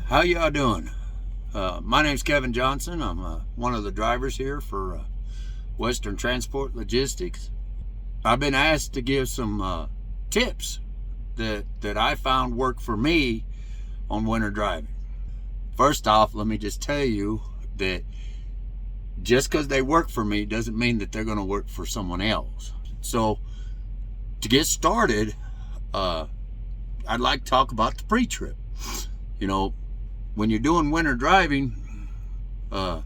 How y'all doing? My name's Kevin Johnson. I'm one of the drivers here for Western Transport Logistics. I've been asked to give some tips that I found work for me on winter driving. First off, let me just tell you that just because they work for me doesn't mean that they're going to work for someone else. So to get started, I'd like to talk about the pre-trip. You know, when you're doing winter driving, your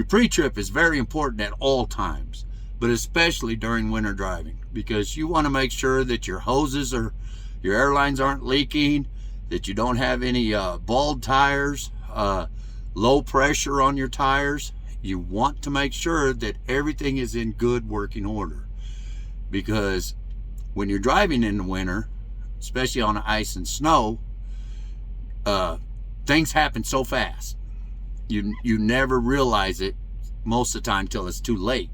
pre-trip is very important at all times, but especially during winter driving, because you want to make sure that your your airlines aren't leaking, that you don't have any bald tires, low pressure on your tires. You want to make sure that everything is in good working order, because when you're driving in the winter, especially on ice and snow, things happen so fast. You never realize it most of the time till it's too late.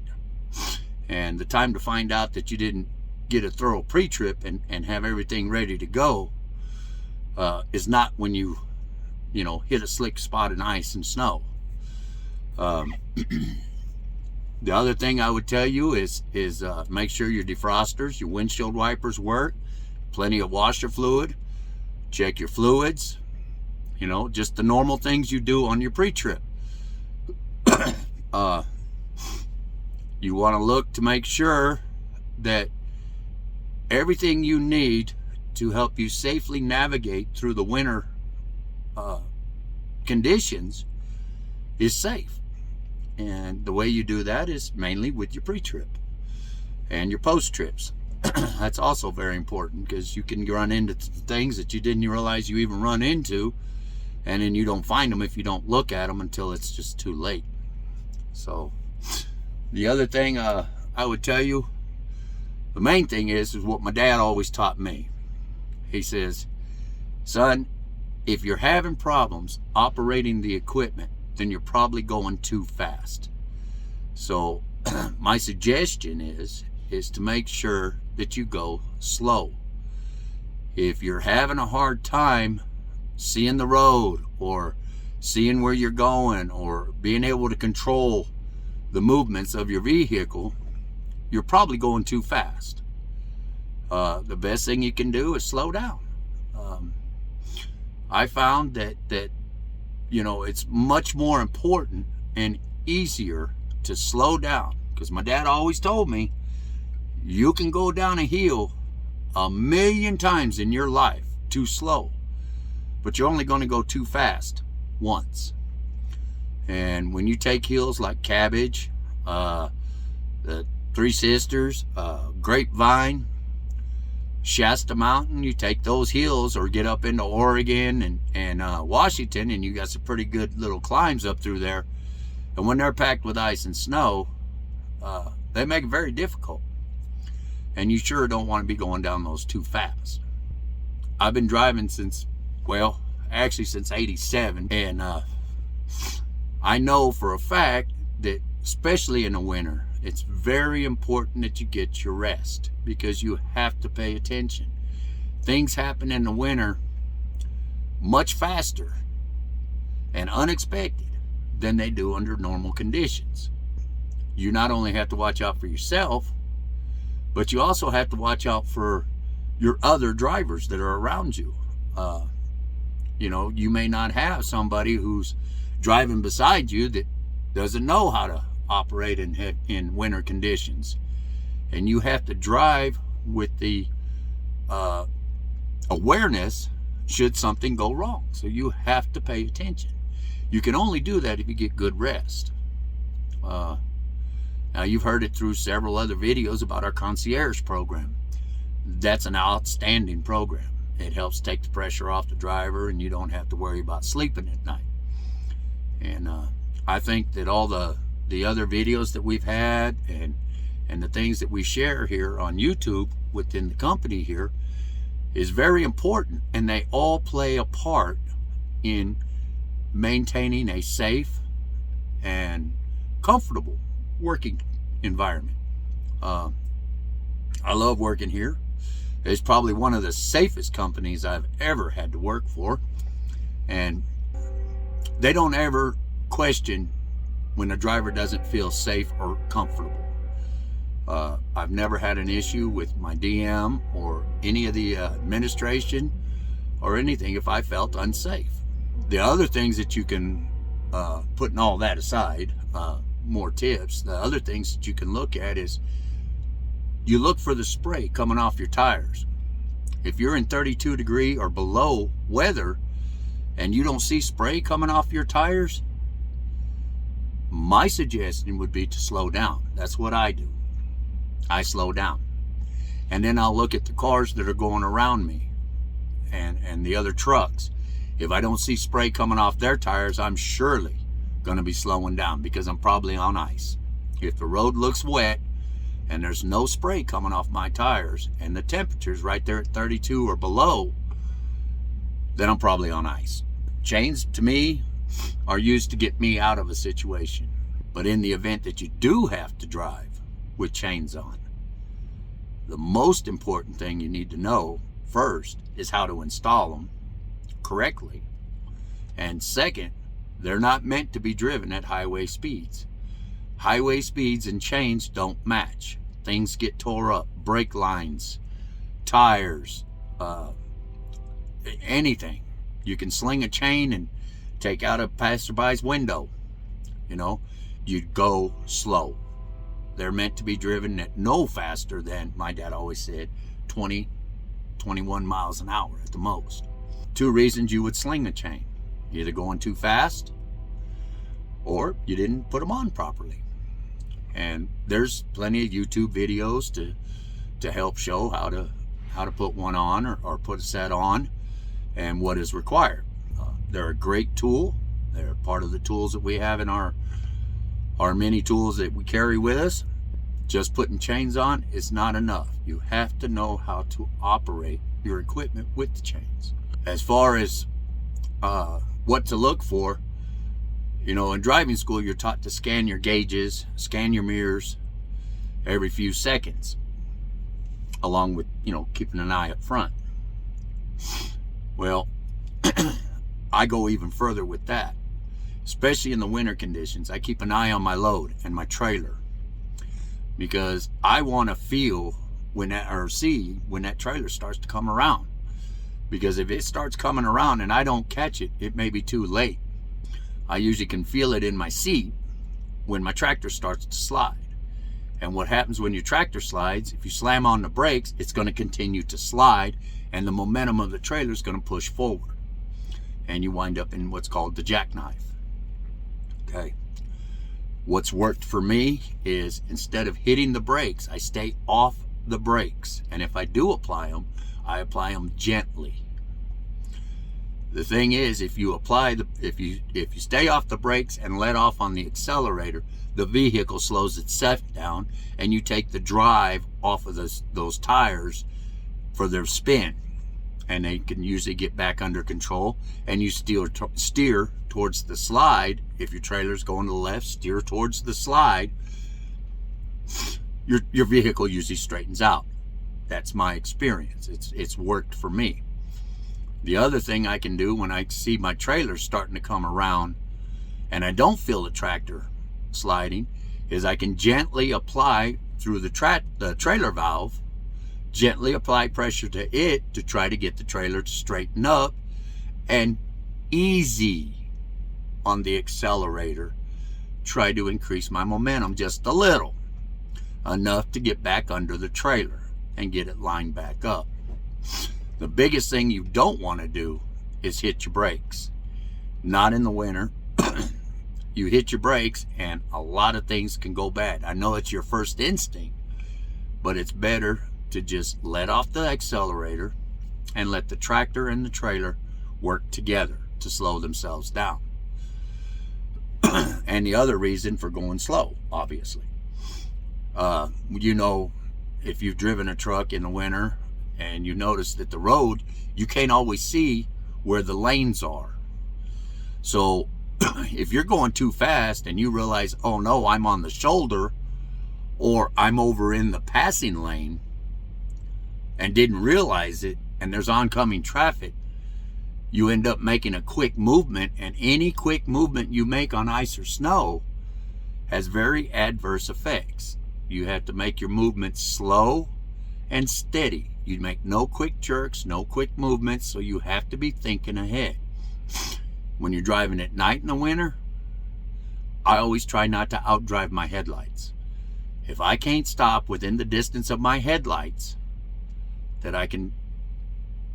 And the time to find out that you didn't get a thorough pre-trip and have everything ready to go is not when you hit a slick spot in ice and snow. The other thing I would tell you is make sure your defrosters, your windshield wipers work, plenty of washer fluid, check your fluids, just the normal things you do on your pre-trip. You want to look to make sure that everything you need to help you safely navigate through the winter conditions is safe. And the way you do that is mainly with your pre-trip and your post-trips. That's also very important, because you can run into things that you didn't realize you even run into, and then you don't find them if you don't look at them until it's just too late. So the other thing I would tell you, the main thing is what my dad always taught me. He says, son, if you're having problems operating the equipment, then you're probably going too fast. So my suggestion is to make sure that you go slow. If you're having a hard time seeing the road, or seeing where you're going, or being able to control the movements of your vehicle, you're probably going too fast. The best thing you can do is slow down. I found that it's much more important and easier to slow down, because my dad always told me, you can go down a hill 1,000,000 times in your life too slow, but you're only going to go too fast once. And when you take hills like Cabbage, the Three Sisters, Grapevine, Shasta Mountain, you take those hills, or get up into Oregon and Washington, and you got some pretty good little climbs up through there. And when they're packed with ice and snow, they make it very difficult. And you sure don't want to be going down those too fast. I've been driving since '87, and I know for a fact that, especially in the winter, it's very important that you get your rest, because you have to pay attention. Things happen in the winter much faster and unexpected than they do under normal conditions. You not only have to watch out for yourself, but you also have to watch out for your other drivers that are around you. You may not have somebody who's driving beside you that doesn't know how to operate in winter conditions, and you have to drive with the awareness should something go wrong. So you have to pay attention. You can only do that if you get good rest. Now, you've heard it through several other videos about our concierge program. That's an outstanding program. It helps take the pressure off the driver, and you don't have to worry about sleeping at night. And I think that all the other videos that we've had and the things that we share here on YouTube within the company here is very important, and they all play a part in maintaining a safe and comfortable working environment. I love working here. It's probably one of the safest companies I've ever had to work for. And they don't ever question when a driver doesn't feel safe or comfortable. I've never had an issue with my DM or any of the administration or anything if I felt unsafe. The other things that you can, putting all that aside, more tips, the other things that you can look at is you look for the spray coming off your tires. If you're in 32 degree or below weather and you don't see spray coming off your tires, my suggestion would be to slow down. That's what I do. I slow down. And then I'll look at the cars that are going around me and the other trucks. If I don't see spray coming off their tires, I'm surely going to be slowing down because I'm probably on ice. If the road looks wet and there's no spray coming off my tires and the temperature's right there at 32 or below, then I'm probably on ice. Chains, to me, are used to get me out of a situation. But in the event that you do have to drive with chains on, the most important thing you need to know first is how to install them correctly. And second, they're not meant to be driven at highway speeds. Highway speeds and chains don't match. Things get tore up, brake lines, tires, anything. You can sling a chain and take out a passerby's window. You know, you'd go slow. They're meant to be driven at no faster than, my dad always said, 20, 21 miles an hour at the most. Two reasons you would sling a chain: either going too fast or you didn't put them on properly. And there's plenty of YouTube videos to help show how to put one on or put a set on and what is required. They're a great tool. They're part of the tools that we have in our many tools that we carry with us. Just putting chains on is not enough. You have to know how to operate your equipment with the chains. As far as what to look for, you know, in driving school, you're taught to scan your gauges, scan your mirrors every few seconds, along with, you know, keeping an eye up front. Well, I go even further with that, especially in the winter conditions. I keep an eye on my load and my trailer because I want to feel see when that trailer starts to come around. Because if it starts coming around and I don't catch it, it may be too late. I usually can feel it in my seat when my tractor starts to slide. And what happens when your tractor slides, if you slam on the brakes, it's going to continue to slide and the momentum of the trailer is going to push forward. And you wind up in what's called the jackknife. Okay. What's worked for me is instead of hitting the brakes, I stay off the brakes. And if I do apply them, I apply them gently. The thing is, if you stay off the brakes and let off on the accelerator, the vehicle slows itself down and you take the drive off of those tires for their spin. And they can usually get back under control, and you steer towards the slide. If your trailer's going to the left, steer towards the slide. Your vehicle usually straightens out. That's my experience. It's worked for me. The other thing I can do when I see my trailer starting to come around and I don't feel the tractor sliding is I can gently apply through the trailer valve, gently apply pressure to it to try to get the trailer to straighten up, and easy on the accelerator, try to increase my momentum just a little, enough to get back under the trailer and get it lined back up. The biggest thing you don't want to do is hit your brakes. Not in the winter. You hit your brakes and a lot of things can go bad. I know it's your first instinct, but it's better to just let off the accelerator and let the tractor and the trailer work together to slow themselves down. And the other reason for going slow, obviously. You know, if you've driven a truck in the winter and you notice that the road, you can't always see where the lanes are. So if you're going too fast and you realize, oh no, I'm on the shoulder or I'm over in the passing lane and didn't realize it, and there's oncoming traffic, you end up making a quick movement, and any quick movement you make on ice or snow has very adverse effects. You have to make your movements slow and steady. You make no quick jerks, no quick movements, so you have to be thinking ahead. When you're driving at night in the winter, I always try not to outdrive my headlights. If I can't stop within the distance of my headlights that I can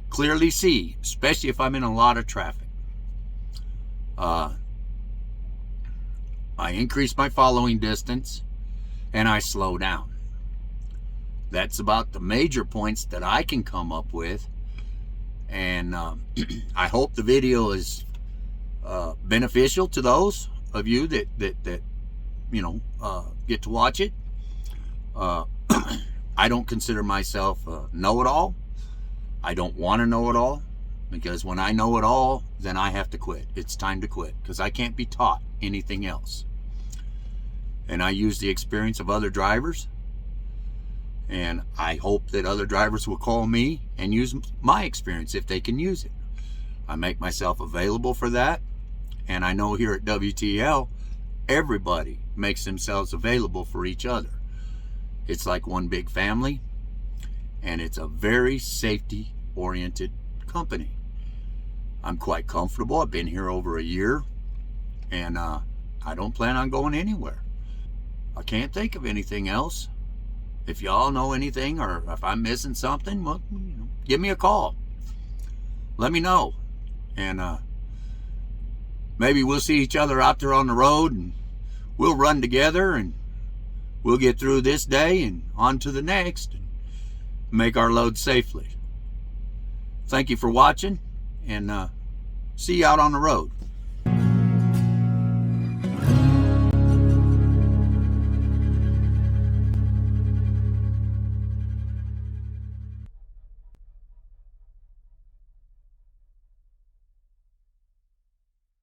clearly see, especially if I'm in a lot of traffic, I increase my following distance and I slow down. That's about the major points that I can come up with. And I hope the video is beneficial to those of you that you know, get to watch it. I don't consider myself a know-it-all. I don't want to know it all, because when I know it all, then I have to quit. It's time to quit, because I can't be taught anything else. And I use the experience of other drivers, and I hope that other drivers will call me and use my experience if they can use it. I make myself available for that, and I know here at WTL, everybody makes themselves available for each other. It's like one big family, and it's a very safety-oriented company. I'm quite comfortable. I've been here over a year, and I don't plan on going anywhere. I can't think of anything else. If y'all know anything, or if I'm missing something, well, you know, give me a call. Let me know. And maybe we'll see each other out there on the road, and we'll run together, and we'll get through this day and on to the next and make our load safely. Thank you for watching, and see you out on the road.